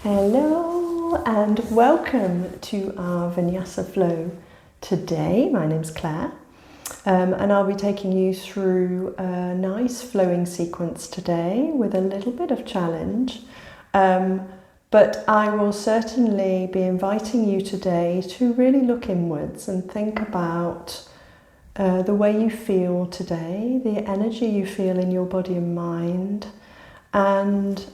Hello and welcome to our Vinyasa flow today. My name's Claire and I'll be taking you through a nice flowing sequence today with a little bit of challenge. But I will certainly be inviting you today to really look inwards and think about the way you feel today, the energy you feel in your body and mind, and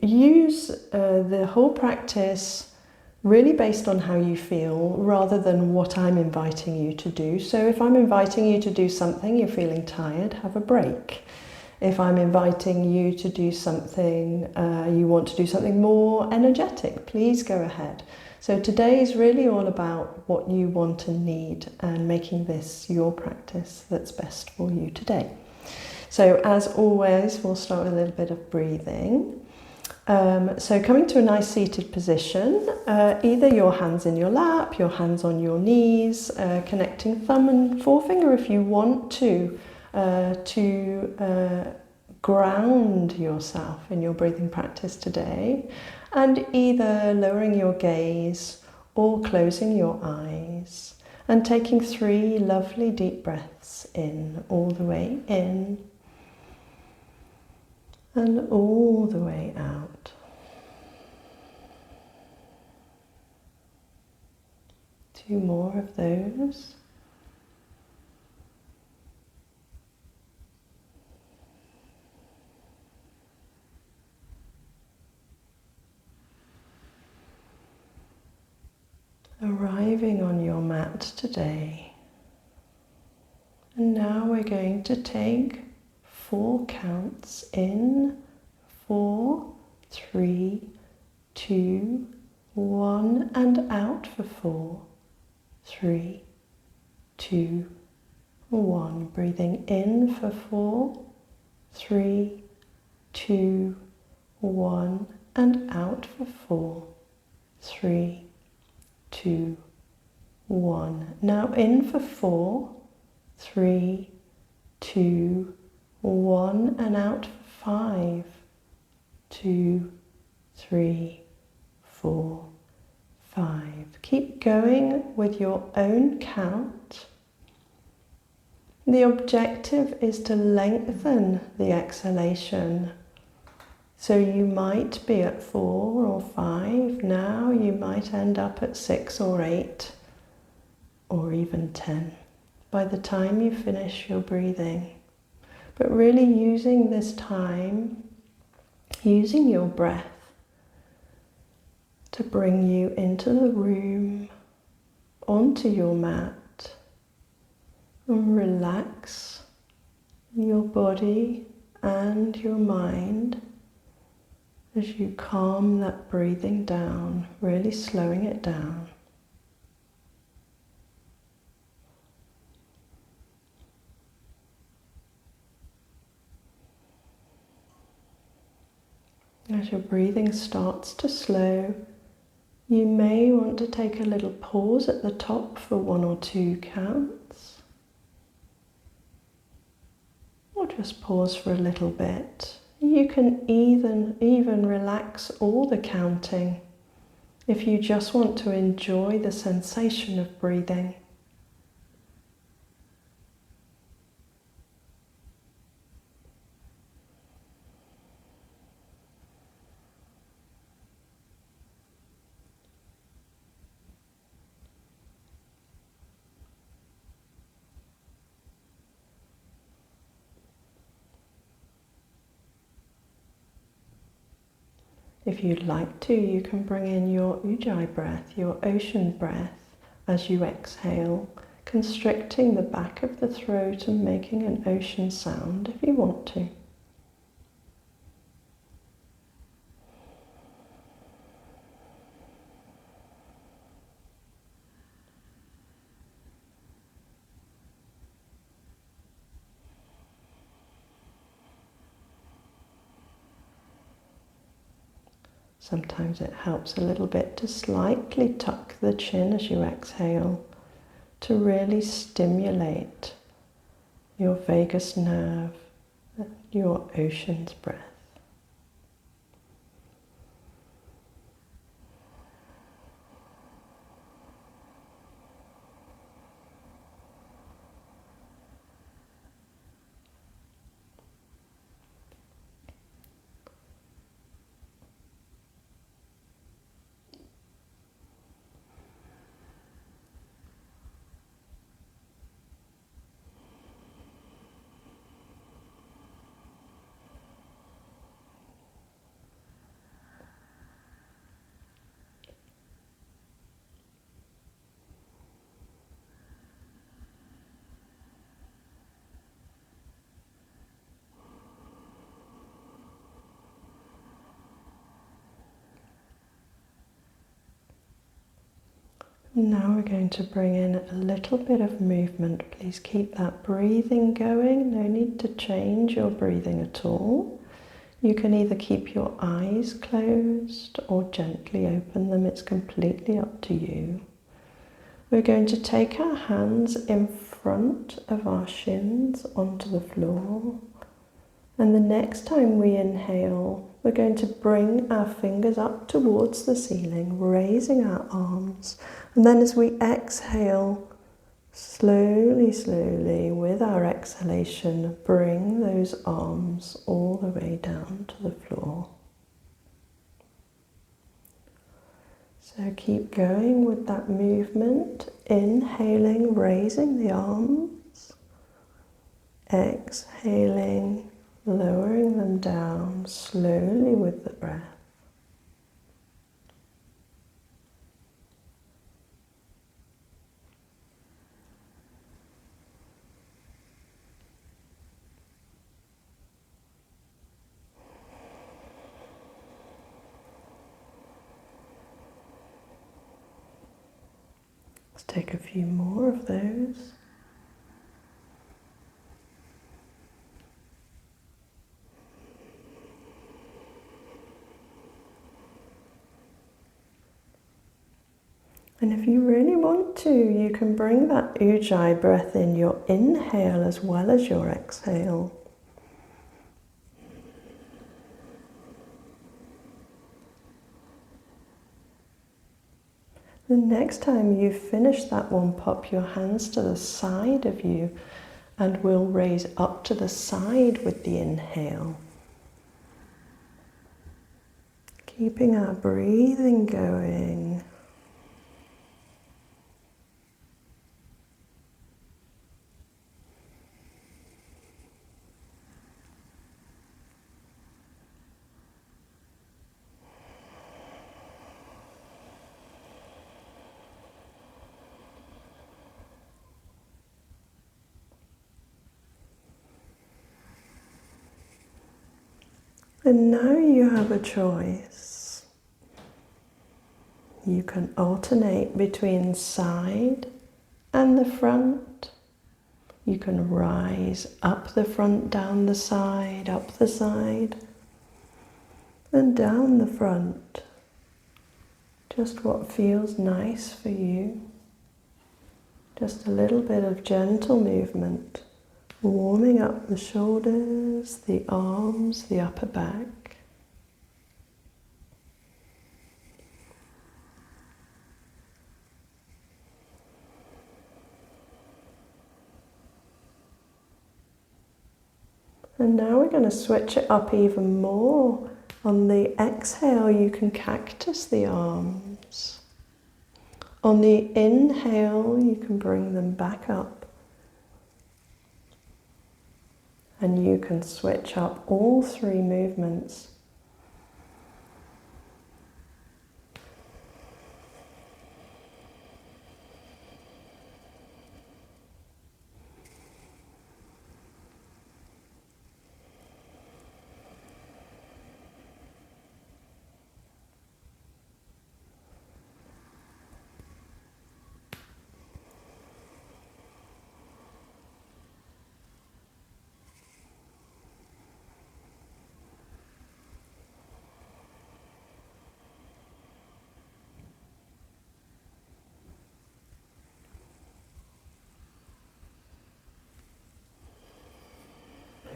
use the whole practice really based on how you feel rather than what I'm inviting you to do. So if I'm inviting you to do something, you're feeling tired, have a break. If I'm inviting you to do something, you want to do something more energetic, please go ahead. So today is really all about what you want and need and making this your practice that's best for you today. So as always, we'll start with a little bit of breathing. So coming to a nice seated position, either your hands in your lap, your hands on your knees, connecting thumb and forefinger if you want to ground yourself in your breathing practice today, and either lowering your gaze or closing your eyes and taking 3 lovely deep breaths in, all the way in and all the way out. Two more of those. Arriving on your mat today. And now we're going to take 4 counts in, 4, 3, 2, 1, and out for 4, 3, 2, 1. Breathing in for 4, 3, 2, 1, and out for 4, 3, 2, 1. Now in for 4, 3, 2, 1, and out for 5, 2, 3, 4, 5. Keep going with your own count. The objective is to lengthen the exhalation. So you might be at 4 or 5 now, you might end up at 6 or 8 or even 10 by the time you finish your breathing. But really using this time, using your breath to bring you into the room, onto your mat, and relax your body and your mind as you calm that breathing down, really slowing it down. As your breathing starts to slow, you may want to take a little pause at the top for 1 or 2 counts, or just pause for a little bit. You can even relax all the counting if you just want to enjoy the sensation of breathing. If you'd like to, you can bring in your ujjayi breath, your ocean breath, as you exhale, constricting the back of the throat and making an ocean sound if you want to. Sometimes it helps a little bit to slightly tuck the chin as you exhale to really stimulate your vagus nerve, your ocean's breath. Now we're going to bring in a little bit of movement. Please keep that breathing going. No need to change your breathing at all. You can either keep your eyes closed or gently open them. It's completely up to you. We're going to take our hands in front of our shins onto the floor. And the next time we inhale, we're going to bring our fingers up towards the ceiling, raising our arms. And then as we exhale, slowly, slowly, with our exhalation, bring those arms all the way down to the floor. So keep going with that movement, inhaling, raising the arms, exhaling, lowering them down slowly with the breath. Let's take a few more of those. And if you really want to, you can bring that ujjayi breath in your inhale as well as your exhale. The next time you finish that one, pop your hands to the side of you and we'll raise up to the side with the inhale. Keeping our breathing going. And now you have a choice. You can alternate between side and the front. You can rise up the front, down the side, up the side, and down the front. Just what feels nice for you. Just a little bit of gentle movement. Warming up the shoulders, the arms, the upper back. And now we're going to switch it up even more. On the exhale, you can cactus the arms. On the inhale, you can bring them back up. And you can switch up all three movements.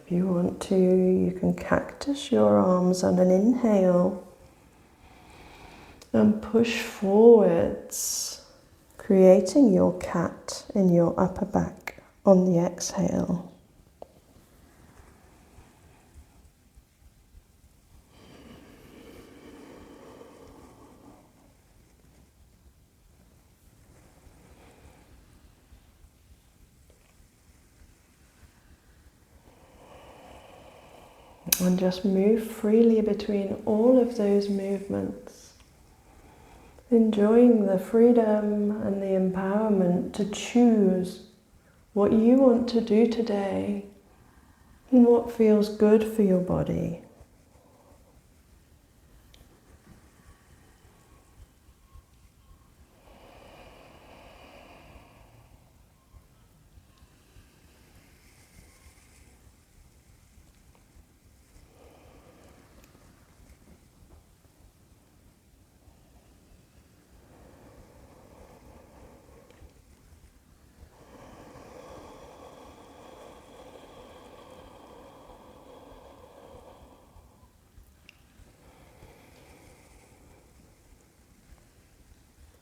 If you want to, you can cactus your arms on an inhale and push forwards, creating your cat in your upper back on the exhale. And just move freely between all of those movements, enjoying the freedom and the empowerment to choose what you want to do today and what feels good for your body.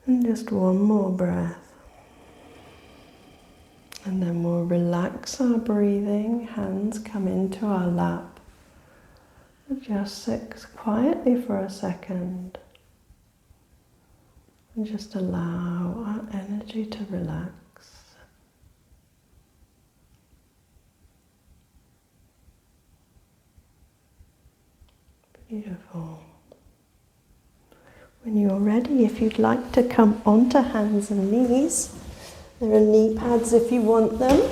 And just one more breath. And then we'll relax our breathing, hands come into our lap. Just sit quietly for a second. And just allow our energy to relax. Beautiful. When you're ready, if you'd like to come onto hands and knees, there are knee pads if you want them.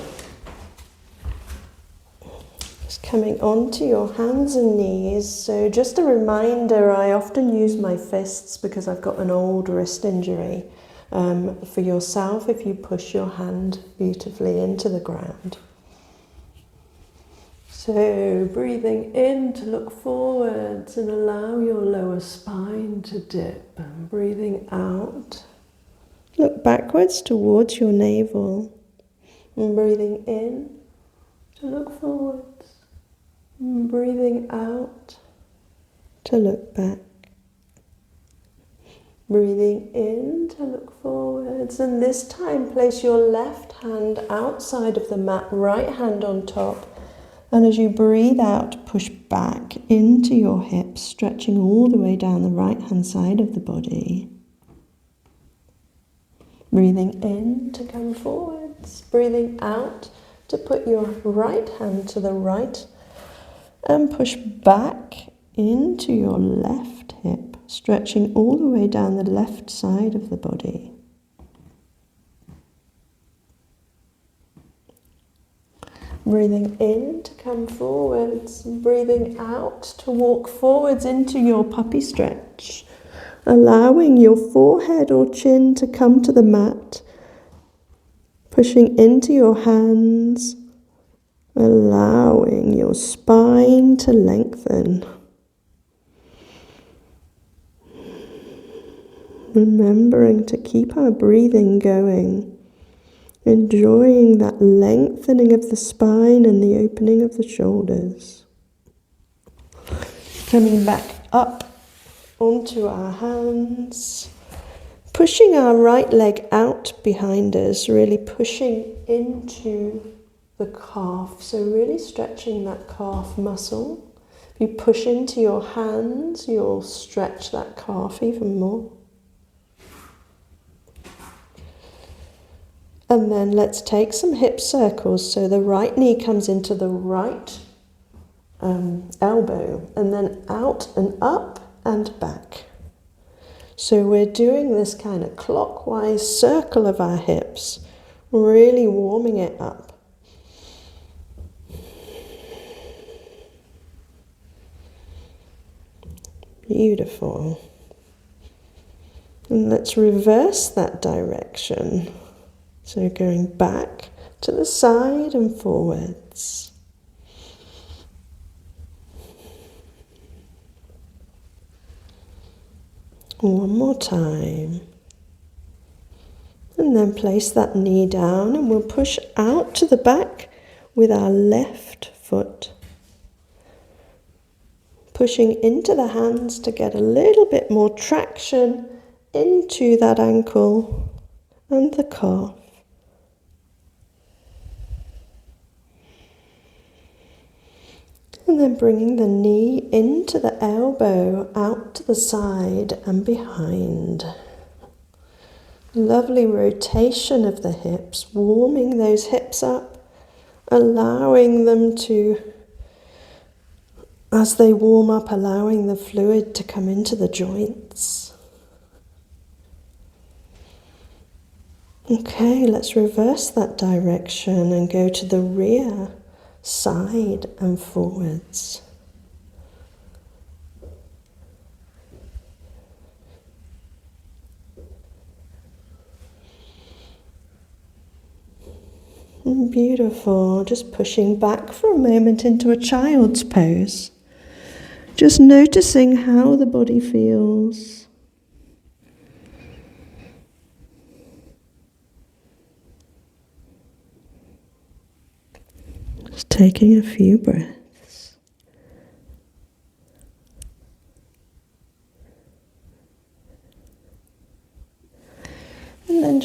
Just coming onto your hands and knees. So just a reminder, I often use my fists because I've got an old wrist injury. For yourself, if you push your hand beautifully into the ground. So breathing in to look forwards and allow your lower spine to dip. And breathing out, look backwards towards your navel. And breathing in to look forwards. And breathing out to look back. Breathing in to look forwards, and this time place your left hand outside of the mat, right hand on top, and as you breathe out, push back into your hips, stretching all the way down the right hand side of the body. Breathing in to come forwards, breathing out to put your right hand to the right and push back into your left hip, stretching all the way down the left side of the body. Breathing in to come forwards, breathing out to walk forwards into your puppy stretch, allowing your forehead or chin to come to the mat, pushing into your hands, allowing your spine to lengthen. Remembering to keep our breathing going, enjoying that lengthening of the spine and the opening of the shoulders. Coming back up onto our hands, pushing our right leg out behind us, really pushing into the calf, so really stretching that calf muscle. If you push into your hands, you'll stretch that calf even more. And then let's take some hip circles. So the right knee comes into the right elbow, and then out and up and back. So we're doing this kind of clockwise circle of our hips, really warming it up. Beautiful. And let's reverse that direction. So going back to the side and forwards. One more time. And then place that knee down and we'll push out to the back with our left foot. Pushing into the hands to get a little bit more traction into that ankle and the calf. And then bringing the knee into the elbow, out to the side and behind. Lovely rotation of the hips, warming those hips up, allowing them to, as they warm up, allowing the fluid to come into the joints. Okay, let's reverse that direction and go to the rear, side and forwards. Beautiful. Just pushing back for a moment into a child's pose. Just noticing how the body feels. Just taking a few breaths.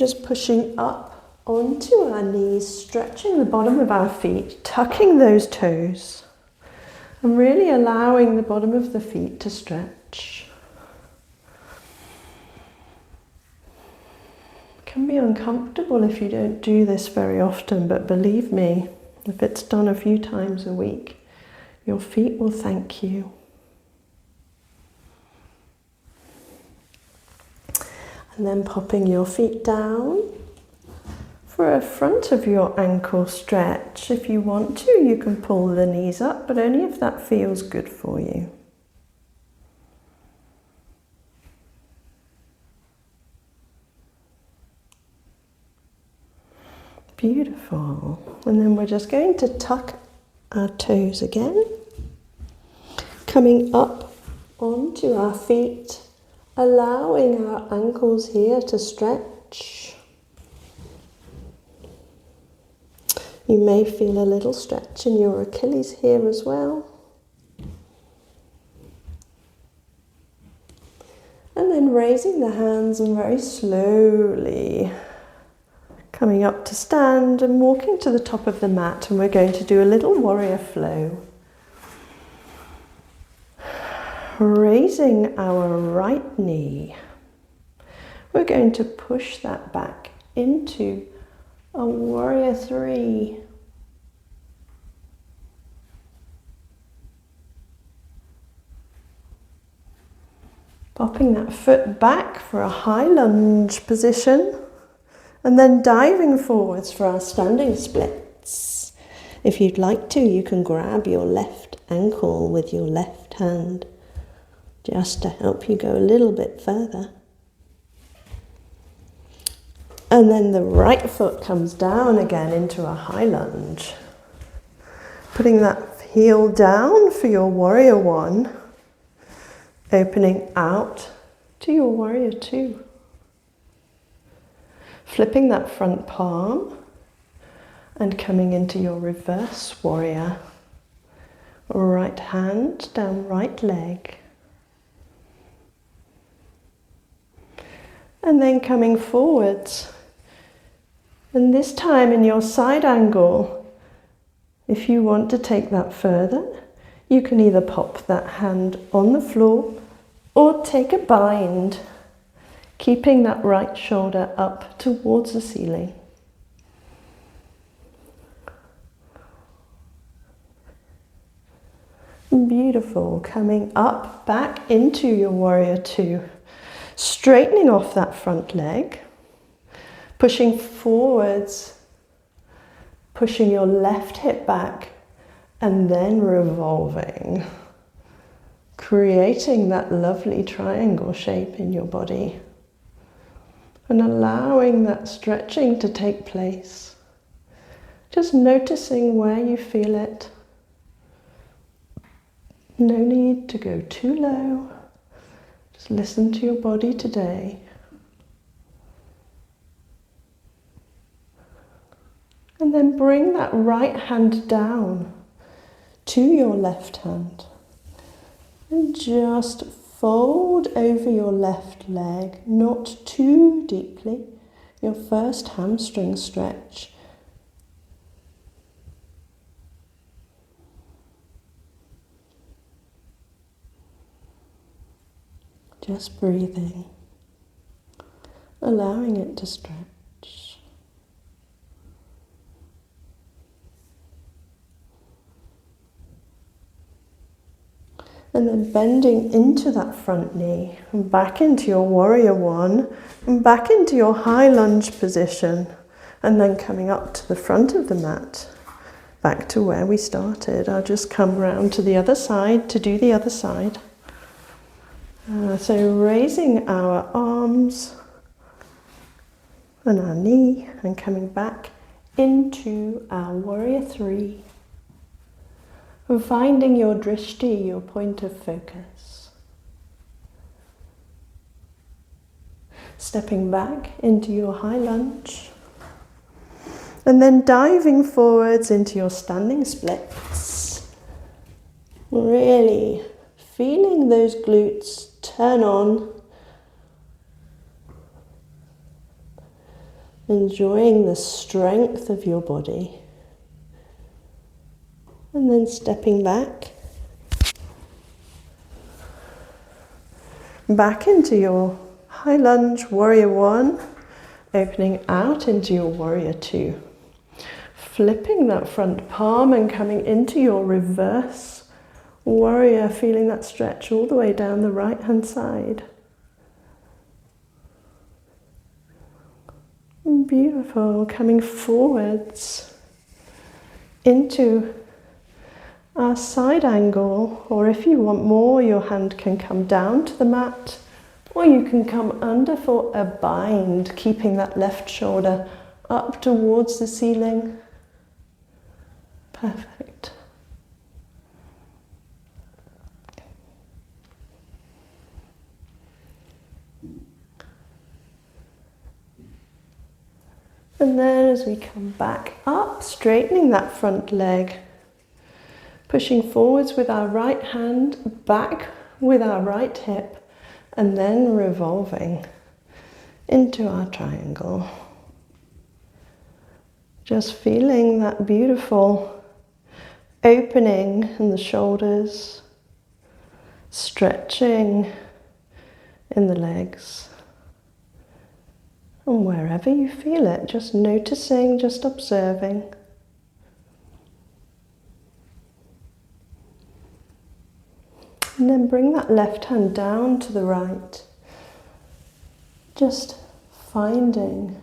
just pushing up onto our knees, stretching the bottom of our feet, tucking those toes, and really allowing the bottom of the feet to stretch. It can be uncomfortable if you don't do this very often, but believe me, if it's done a few times a week, your feet will thank you. And then popping your feet down for a front of your ankle stretch. If you want to, you can pull the knees up, but only if that feels good for you. Beautiful. And then we're just going to tuck our toes again, coming up onto our feet, allowing our ankles here to stretch. You may feel a little stretch in your Achilles here as well. And then raising the hands and very slowly coming up to stand and walking to the top of the mat, and we're going to do a little warrior flow. Raising our right knee, we're going to push that back into a warrior three. Popping that foot back for a high lunge position, and then diving forwards for our standing splits. If you'd like to, you can grab your left ankle with your left hand, just to help you go a little bit further. And then the right foot comes down again into a high lunge. Putting that heel down for your warrior one, opening out to your warrior two. Flipping that front palm and coming into your reverse warrior. Right hand down right leg. And then coming forwards. And this time in your side angle, if you want to take that further, you can either pop that hand on the floor or take a bind, keeping that right shoulder up towards the ceiling. Beautiful. Coming up, back into your warrior two. Straightening off that front leg. Pushing forwards. Pushing your left hip back. And then revolving. Creating that lovely triangle shape in your body. And allowing that stretching to take place. Just noticing where you feel it. No need to go too low. Just listen to your body today. And then bring that right hand down to your left hand. And just fold over your left leg, not too deeply. Your first hamstring stretch. Just breathing, allowing it to stretch. And then bending into that front knee, and back into your warrior one, and back into your high lunge position, and then coming up to the front of the mat, back to where we started. I'll just come round to the other side to do the other side. So raising our arms and our knee and coming back into our warrior three. And finding your drishti, your point of focus. Stepping back into your high lunge. And then diving forwards into your standing splits. Really feeling those glutes turn on. enjoying the strength of your body. And then stepping back into your high lunge, warrior one, opening out into your warrior two. Flipping that front palm and coming into your reverse warrior, feeling that stretch all the way down the right hand side. Beautiful. Coming forwards into our side angle, or if you want more, your hand can come down to the mat, or you can come under for a bind, keeping that left shoulder up towards the ceiling. Perfect. And then as we come back up, straightening that front leg, pushing forwards with our right hand, back with our right hip, and then revolving into our triangle. Just feeling that beautiful opening in the shoulders, stretching in the legs. And wherever you feel it, just noticing, just observing. And then bring that left hand down to the right. Just finding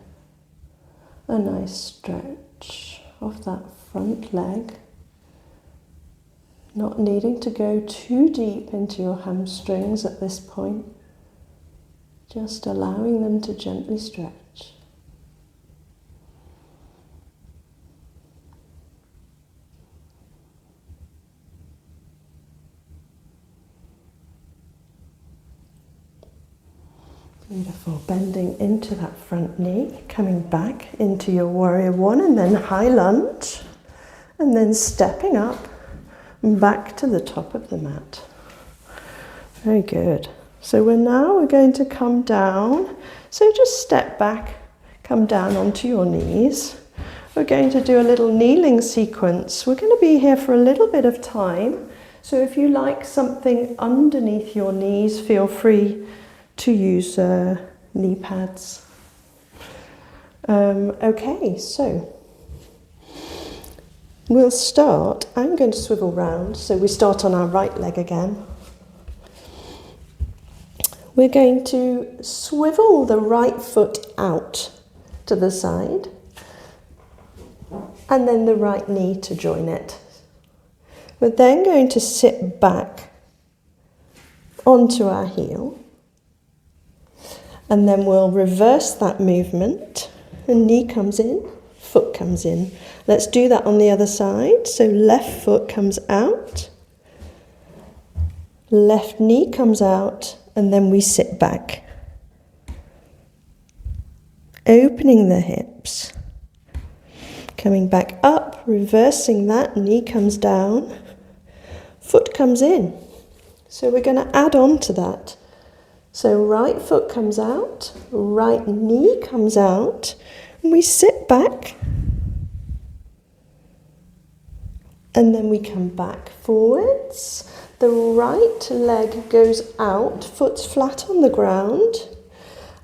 a nice stretch of that front leg. Not needing to go too deep into your hamstrings at this point. Just allowing them to gently stretch. Beautiful. Bending into that front knee, coming back into your warrior one, and then high lunge, and then stepping up back to the top of the mat. Very good. So we're going to come down. So just step back, come down onto your knees. We're going to do a little kneeling sequence. We're going to be here for a little bit of time. So if you like something underneath your knees, feel free to use knee pads. Okay, so we'll start. I'm going to swivel round. So we start on our right leg again. We're going to swivel the right foot out to the side and then the right knee to join it. We're then going to sit back onto our heel and then we'll reverse that movement. The knee comes in, foot comes in. Let's do that on the other side. So left foot comes out, left knee comes out, and then we sit back, opening the hips, coming back up, reversing that, knee comes down, foot comes in. So we're going to add on to that. So right foot comes out, right knee comes out, and we sit back, and then we come back forwards. The right leg goes out, foot's flat on the ground,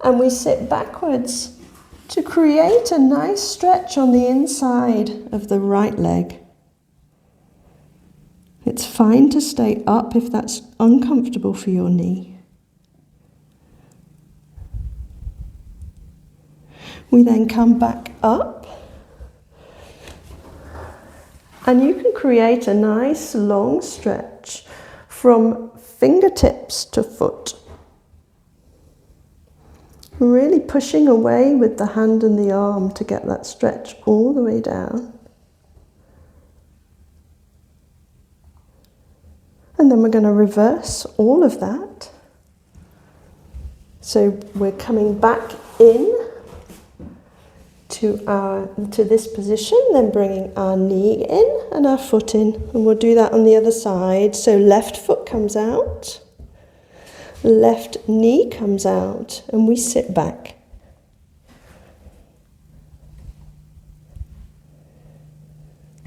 and we sit backwards to create a nice stretch on the inside of the right leg. It's fine to stay up if that's uncomfortable for your knee. We then come back up. And you can create a nice long stretch from fingertips to foot. Really pushing away with the hand and the arm to get that stretch all the way down. And then we're going to reverse all of that. So we're coming back in to this position, then bringing our knee in and our foot in, and we'll do that on the other side. So left foot comes out, left knee comes out, and we sit back.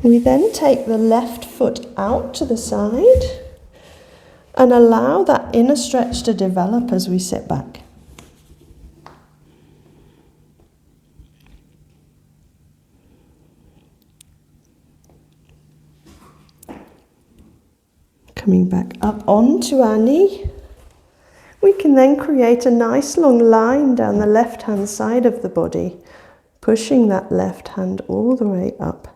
We then take the left foot out to the side and allow that inner stretch to develop as we sit back. Coming back up onto our knee, we can then create a nice long line down the left-hand side of the body, pushing that left hand all the way up.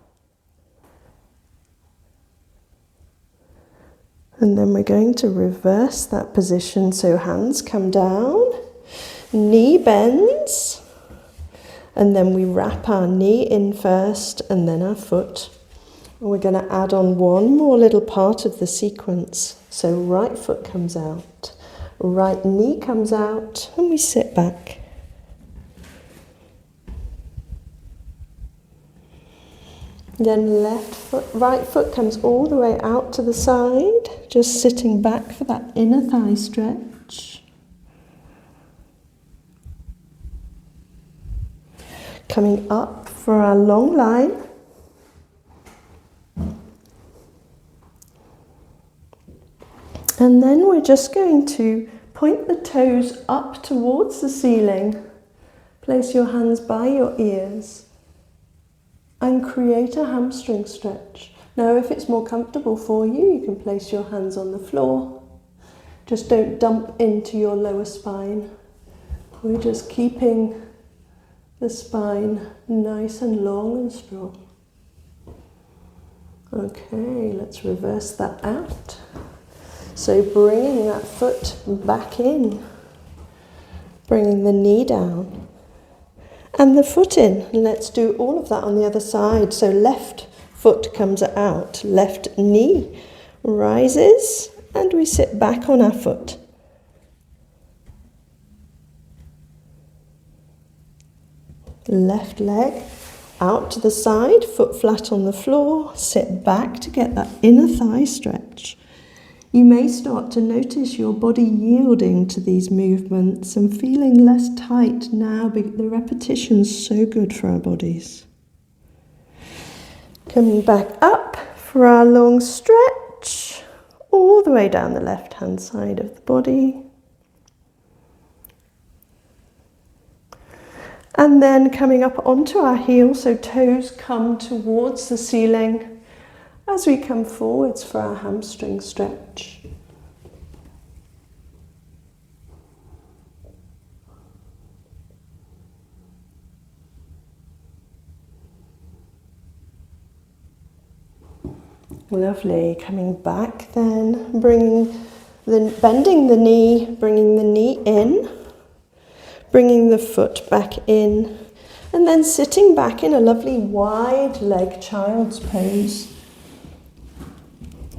And then we're going to reverse that position, so hands come down, knee bends, and then we wrap our knee in first and then our foot. And we're going to add on one more little part of the sequence. So right foot comes out, right knee comes out, and we sit back. Then right foot comes all the way out to the side, just sitting back for that inner thigh stretch. Coming up for our long line. And then we're just going to point the toes up towards the ceiling. Place your hands by your ears and create a hamstring stretch. Now, if it's more comfortable for you, you can place your hands on the floor. Just don't dump into your lower spine. We're just keeping the spine nice and long and strong. Okay, let's reverse that out. So bringing that foot back in, bringing the knee down and the foot in. And let's do all of that on the other side. So left foot comes out, left knee rises, and we sit back on our foot. Left leg out to the side, foot flat on the floor, sit back to get that inner thigh stretch. You may start to notice your body yielding to these movements and feeling less tight now, because the repetition's so good for our bodies. Coming back up for our long stretch, all the way down the left-hand side of the body. And then coming up onto our heels, so toes come towards the ceiling as we come forwards for our hamstring stretch. Lovely. Coming back then, bending the knee, bringing the knee in, bringing the foot back in, and then sitting back in a lovely wide leg child's pose.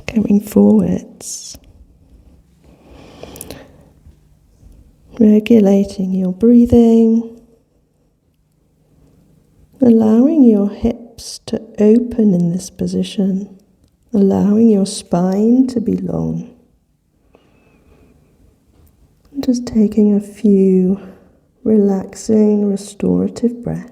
Going forwards. Regulating your breathing. Allowing your hips to open in this position. Allowing your spine to be long. Just taking a few relaxing, restorative breaths.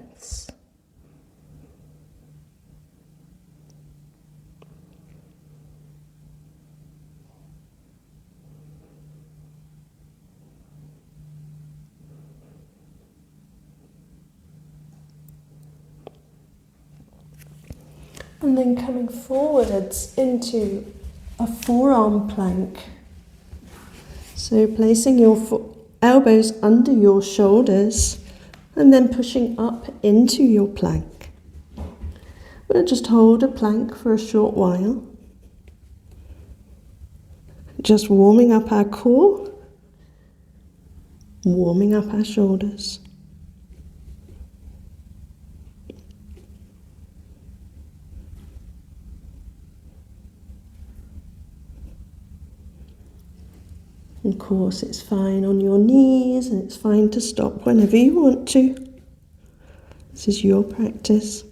And then coming forwards into a forearm plank. So placing your elbows under your shoulders and then pushing up into your plank. We'll just hold a plank for a short while. Just warming up our core, warming up our shoulders. Of course, it's fine on your knees and it's fine to stop whenever you want to. This is your practice.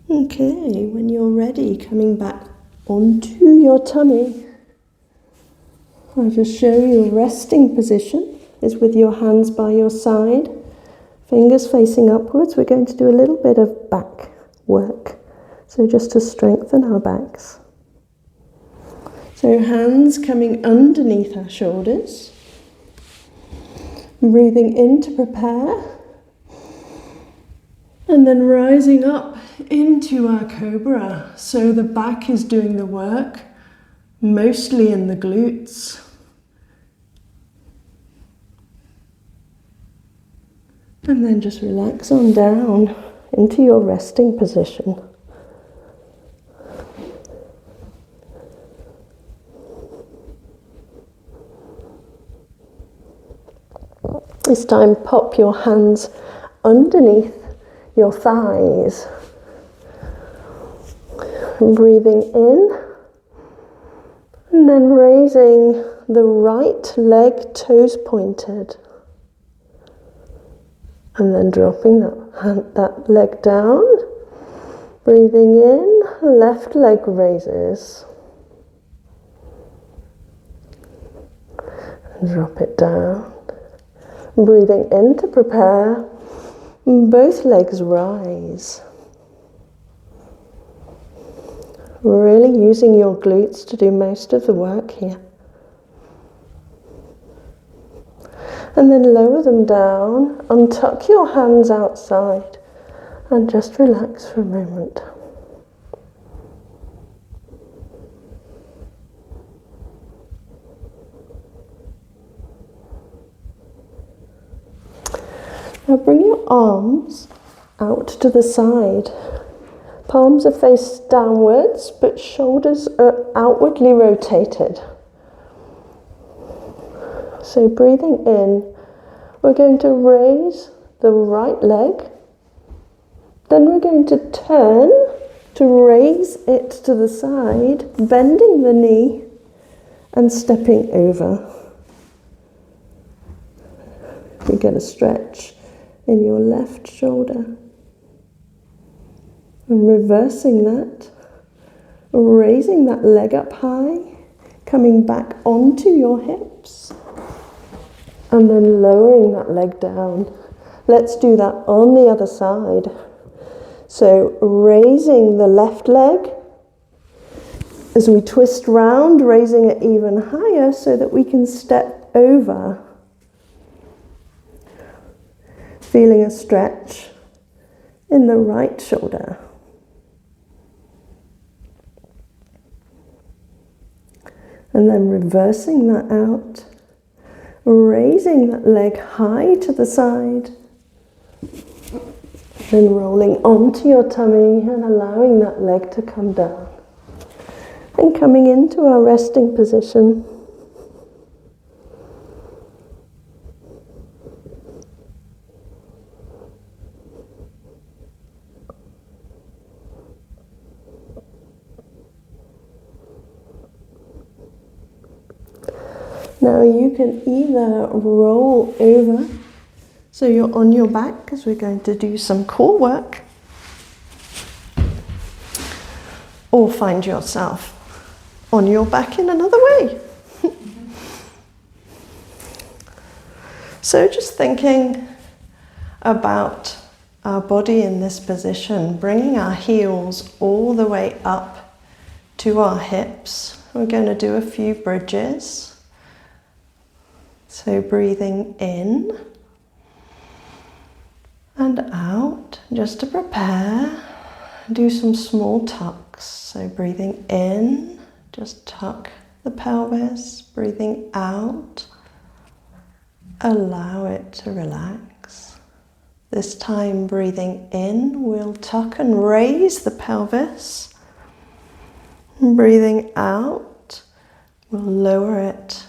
Okay, when you're ready, coming back onto your tummy. I'll just show you a resting position. Is with your hands by your side, fingers facing upwards. We're going to do a little bit of back work, so just to strengthen our backs. So hands coming underneath our shoulders. Breathing in to prepare. And then rising up into our cobra. So the back is doing the work, mostly in the glutes. And then just relax on down into your resting position. This time pop your hands underneath your thighs. Breathing in and then raising the right leg, toes pointed. And then dropping that leg down. Breathing in, left leg raises. And drop it down. Breathing in to prepare. Both legs rise. Really using your glutes to do most of the work here. And then lower them down, untuck your hands outside and just relax for a moment. Now bring your arms out to the side. Palms are faced downwards, but shoulders are outwardly rotated. So breathing in, we're going to raise the right leg. Then we're going to turn to raise it to the side, bending the knee and stepping over. You get a stretch in your left shoulder. And reversing that, raising that leg up high, coming back onto your hips, and then lowering that leg down. Let's do that on the other side. So raising the left leg as we twist round, raising it even higher so that we can step over. Feeling a stretch in the right shoulder. And then reversing that out, raising that leg high to the side, then rolling onto your tummy and allowing that leg to come down. And coming into our resting position. Now you can either roll over, so you're on your back because we're going to do some core work, or find yourself on your back in another way. So just thinking about our body in this position, bringing our heels all the way up to our hips. We're going to do a few bridges. So breathing in and out, just to prepare. Do some small tucks. So breathing in, just tuck the pelvis. Breathing out, allow it to relax. This time breathing in, we'll tuck and raise the pelvis. Breathing out, we'll lower it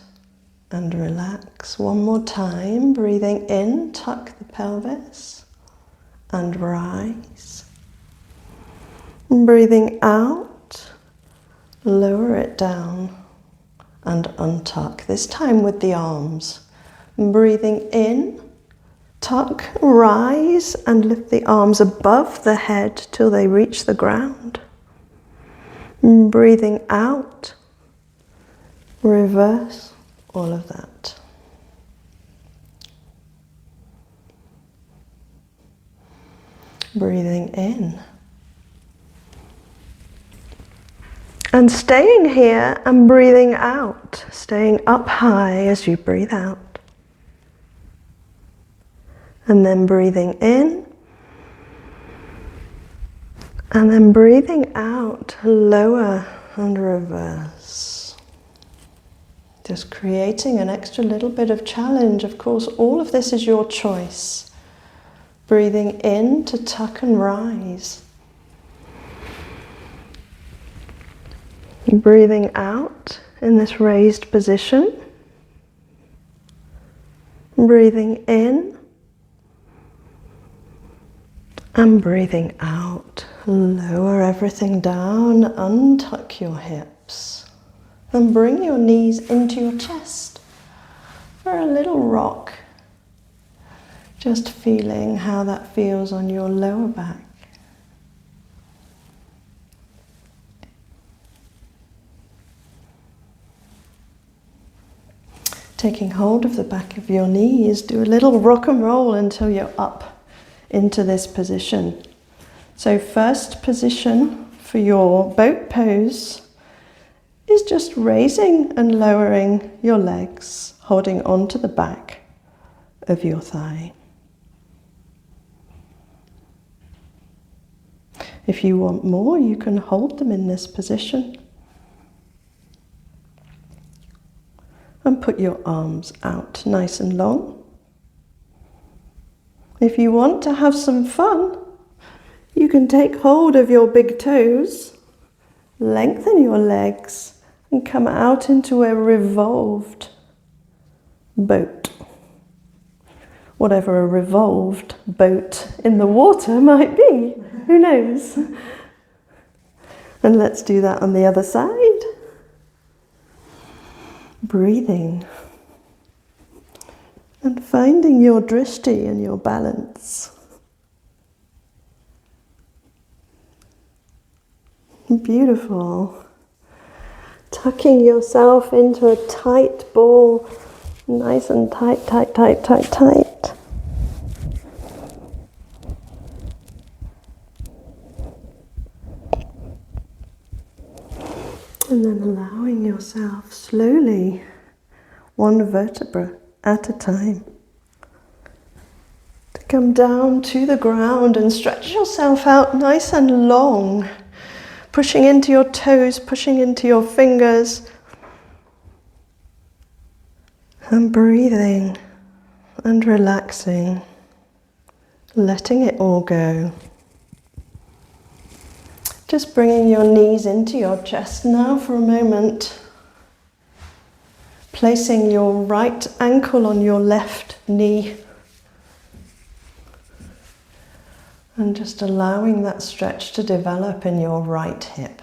and relax. One more time, breathing in, tuck the pelvis and rise. Breathing out, lower it down and untuck, this time with the arms. Breathing in, tuck, rise and lift the arms above the head till they reach the ground. Breathing out, reverse all of that. Breathing in. And staying here and breathing out, staying up high as you breathe out. And then breathing in. And then breathing out, lower and reverse. Just creating an extra little bit of challenge. Of course, all of this is your choice. Breathing in to tuck and rise. Breathing out in this raised position. Breathing in. And breathing out. Lower everything down, untuck your hips. And bring your knees into your chest for a little rock. Just feeling how that feels on your lower back. Taking hold of the back of your knees, do a little rock and roll until you're up into this position. So first position for your boat pose is just raising and lowering your legs, holding onto the back of your thigh. If you want more, you can hold them in this position. And put your arms out nice and long. If you want to have some fun, you can take hold of your big toes, lengthen your legs, and come out into a revolved boat. Whatever a revolved boat in the water might be, who knows? And let's do that on the other side. Breathing and finding your drishti and your balance. Beautiful. Tucking yourself into a tight ball, nice and tight, tight, tight, tight, tight. And then allowing yourself slowly, one vertebra at a time, to come down to the ground and stretch yourself out nice and long, pushing into your toes, pushing into your fingers, and breathing and relaxing, letting it all go. Just bringing your knees into your chest now for a moment. Placing your right ankle on your left knee. And just allowing that stretch to develop in your right hip.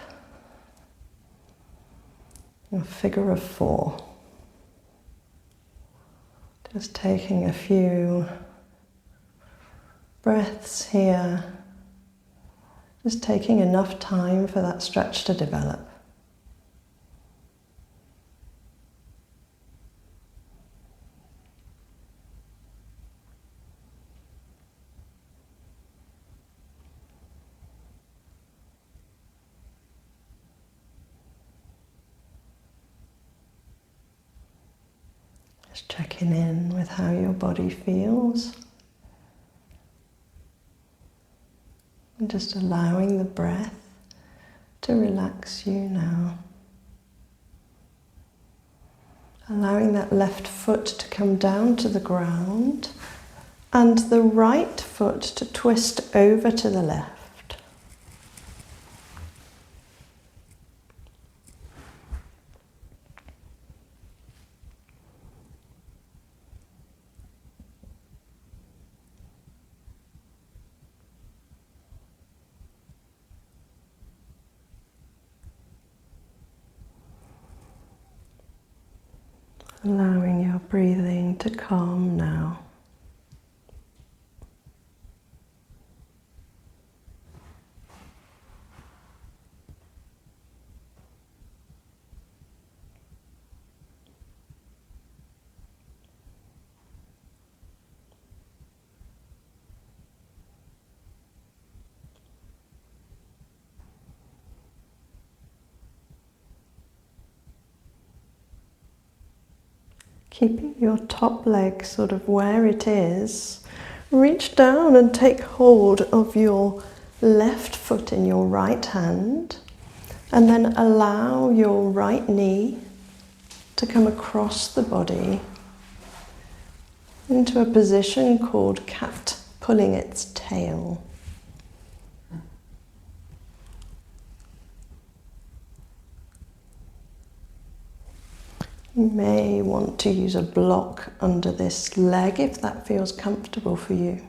A figure of 4. Just taking a few breaths here. Just taking enough time for that stretch to develop. Just checking in with how your body feels. And just allowing the breath to relax you now. Allowing that left foot to come down to the ground and the right foot to twist over to the left. Allowing your breathing to calm now. Keeping your top leg sort of where it is, reach down and take hold of your left foot in your right hand, and then allow your right knee to come across the body into a position called cat pulling its tail. You may want to use a block under this leg if that feels comfortable for you.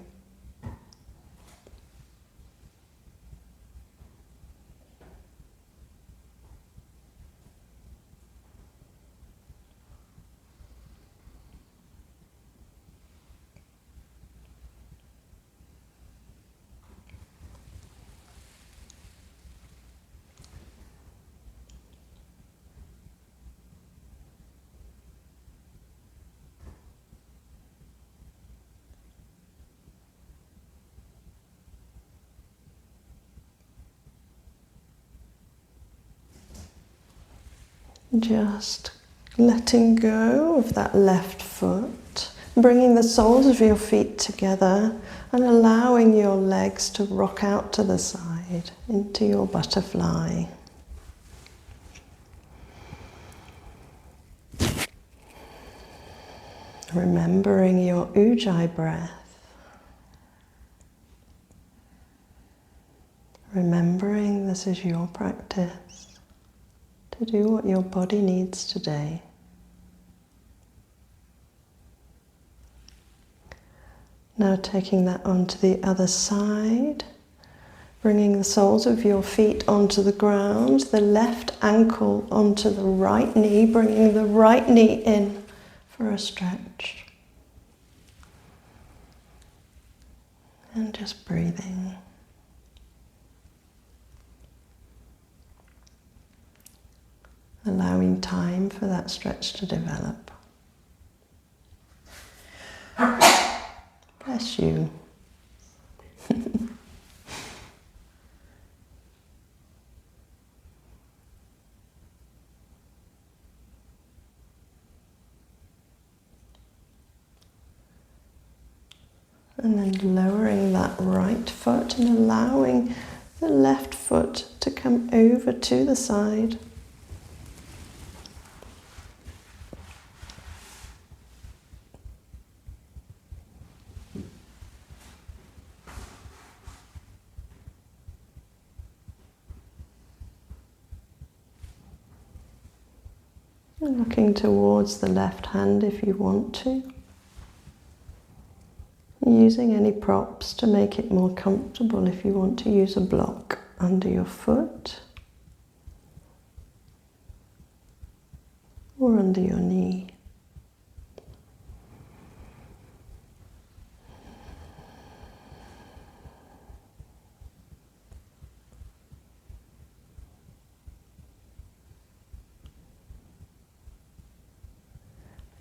Just letting go of that left foot, bringing the soles of your feet together and allowing your legs to rock out to the side into your butterfly. Remembering your Ujjayi breath. Remembering this is your practice to do what your body needs today. Now taking that onto the other side, bringing the soles of your feet onto the ground, the left ankle onto the right knee, bringing the right knee in for a stretch. And just breathing. Allowing time for that stretch to develop. Bless you. And then lowering that right foot and allowing the left foot to come over to the side. And looking towards the left hand if you want to. Using any props to make it more comfortable if you want to use a block under your foot or under your knee.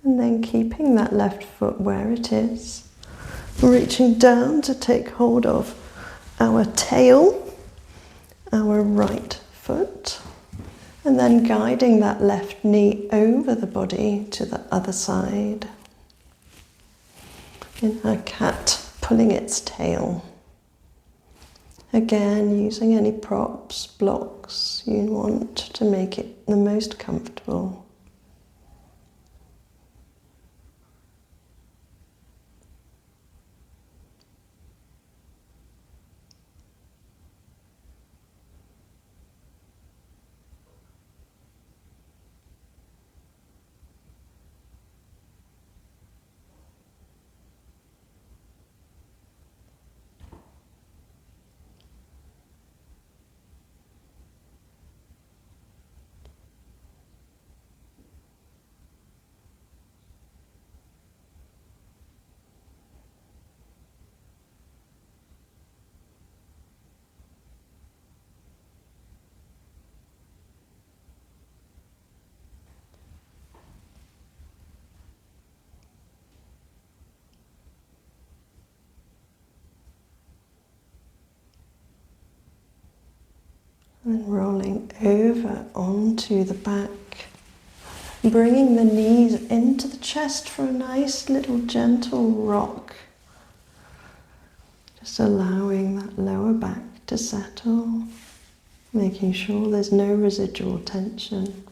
And then keeping that left foot where it is, reaching down to take hold of our tail, our right foot, and then guiding that left knee over the body to the other side. In our cat pulling its tail. Again, using any props, blocks you want to make it the most comfortable. And rolling over onto the back, Bringing the knees into the chest for a nice little gentle rock. Just allowing that lower back to settle, making sure there's no residual tension.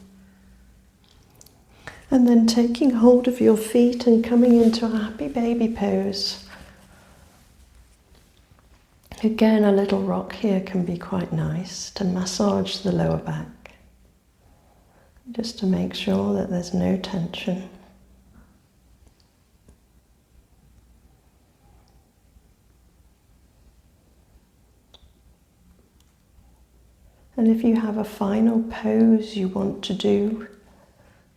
And then taking hold of your feet and coming into a happy baby pose. Again, a little rock here can be quite nice to massage the lower back, just to make sure that there's no tension. And if you have a final pose you want to do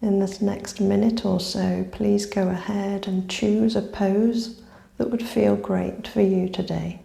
in this next minute or so, please go ahead and choose a pose that would feel great for you today.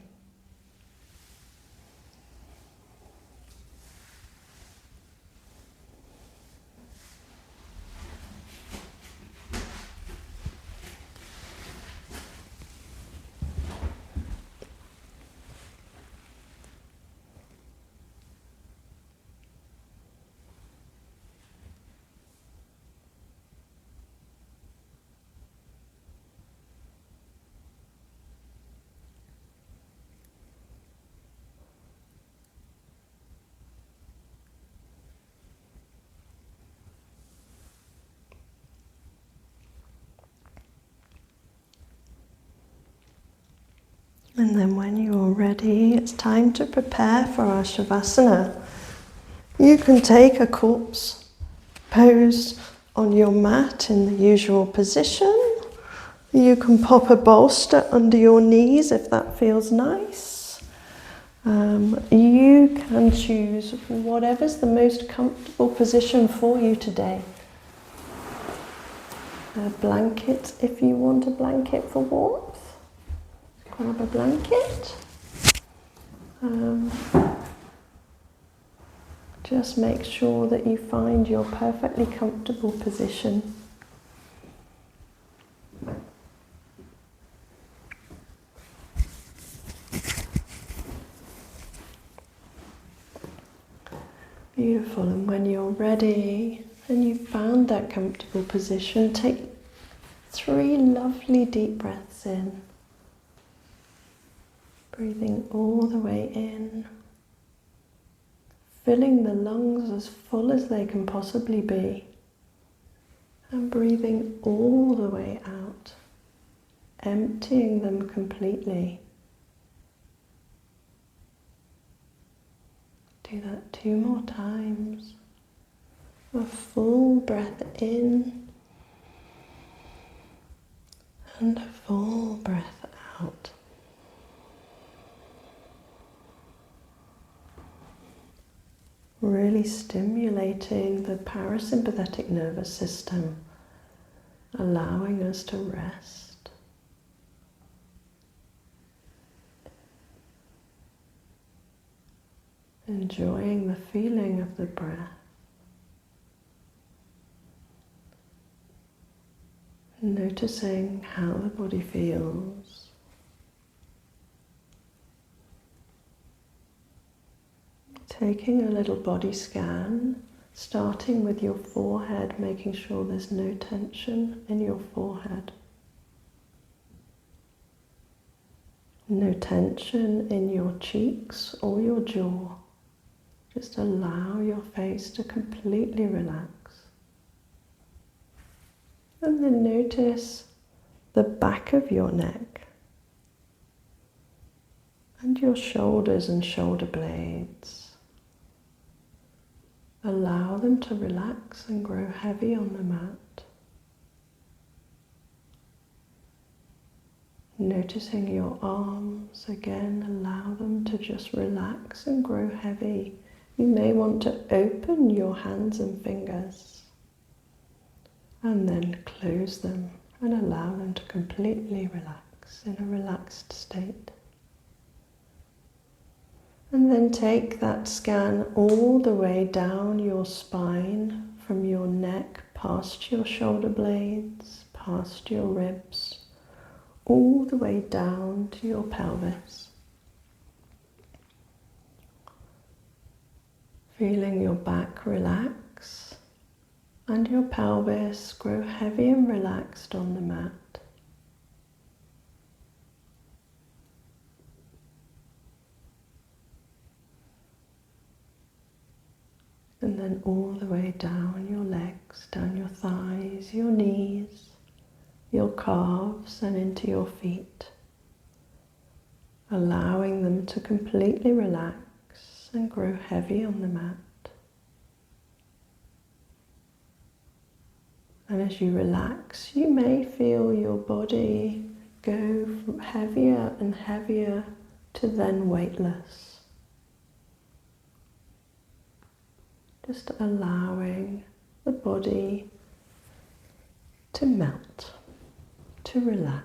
And then when you're ready, it's time to prepare for our Shavasana. You can take a corpse pose on your mat in the usual position. You can pop a bolster under your knees if that feels nice. You can choose whatever's the most comfortable position for you today. A blanket if you want a blanket for warmth. Grab a blanket. Just make sure that you find your perfectly comfortable position. Beautiful, and when you're ready and you've found that comfortable position, take 3 lovely deep breaths in. Breathing all the way in, filling the lungs as full as they can possibly be, and breathing all the way out, emptying them completely. Do that 2 more times. A full breath in and a full breath out. Really stimulating the parasympathetic nervous system, allowing us to rest. Enjoying the feeling of the breath. Noticing how the body feels. Taking a little body scan, starting with your forehead, making sure there's no tension in your forehead. No tension in your cheeks or your jaw. Just allow your face to completely relax. And then notice the back of your neck and your shoulders and shoulder blades. Allow them to relax and grow heavy on the mat. Noticing your arms, again, allow them to just relax and grow heavy. You may want to open your hands and fingers and then close them and allow them to completely relax in a relaxed state. And then take that scan all the way down your spine, from your neck, past your shoulder blades, past your ribs, all the way down to your pelvis. Feeling your back relax, and your pelvis grow heavy and relaxed on the mat. And then all the way down your legs, down your thighs, your knees, your calves, and into your feet, allowing them to completely relax and grow heavy on the mat. And as you relax, you may feel your body go from heavier and heavier to then weightless. Just allowing the body to melt, to relax.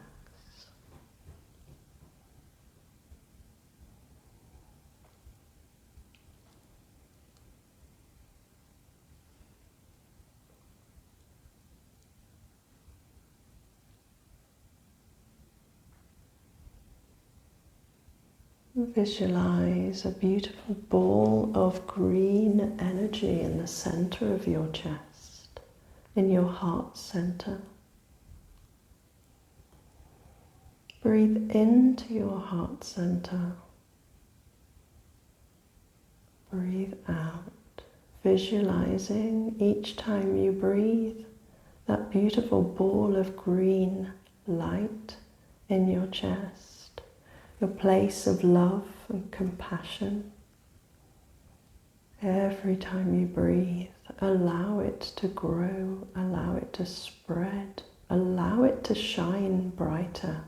Visualize a beautiful ball of green energy in the center of your chest, in your heart center. Breathe into your heart center. Breathe out, visualizing each time you breathe that beautiful ball of green light in your chest. Your place of love and compassion. Every time you breathe, allow it to grow, allow it to spread, allow it to shine brighter.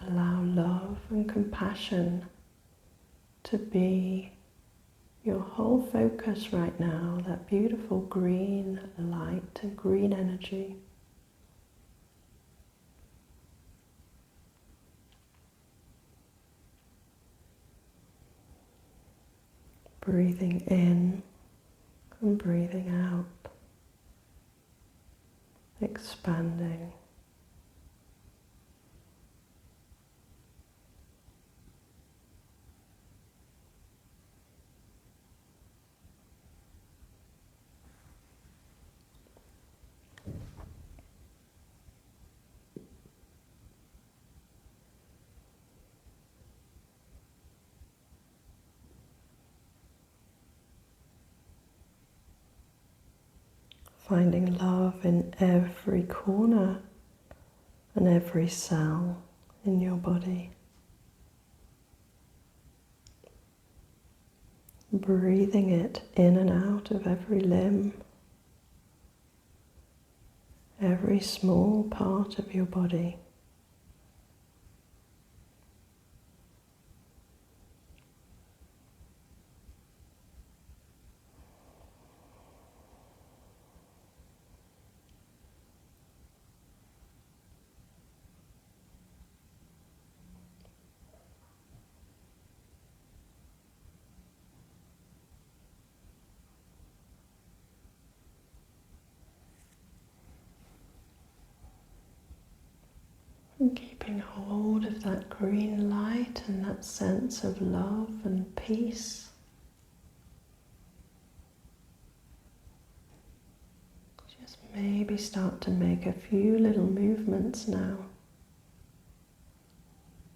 Allow love and compassion to be your whole focus right now, that beautiful green light and green energy. Breathing in and breathing out, expanding. Finding love in every corner and every cell in your body. Breathing it in and out of every limb, every small part of your body. And keeping hold of that green light and that sense of love and peace. Just maybe start to make a few little movements now.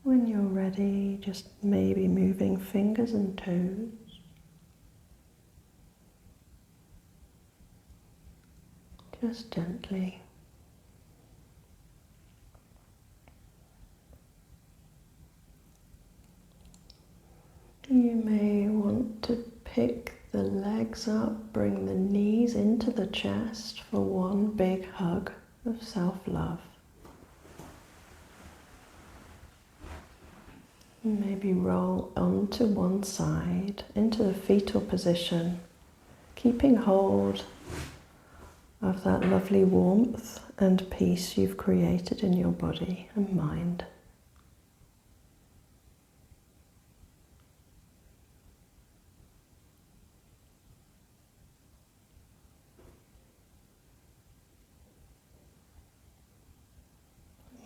When you're ready, just maybe moving fingers and toes. Just gently. You may want to pick the legs up, bring the knees into the chest for one big hug of self-love. Maybe roll onto one side, into the fetal position, keeping hold of that lovely warmth and peace you've created in your body and mind.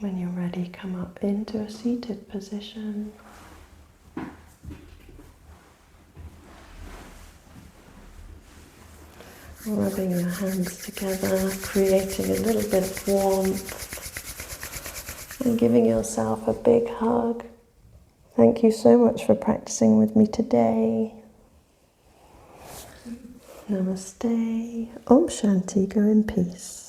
When you're ready, come up into a seated position. Rubbing your hands together, creating a little bit of warmth, and giving yourself a big hug. Thank you so much for practicing with me today. Namaste. Om Shanti. Go in peace.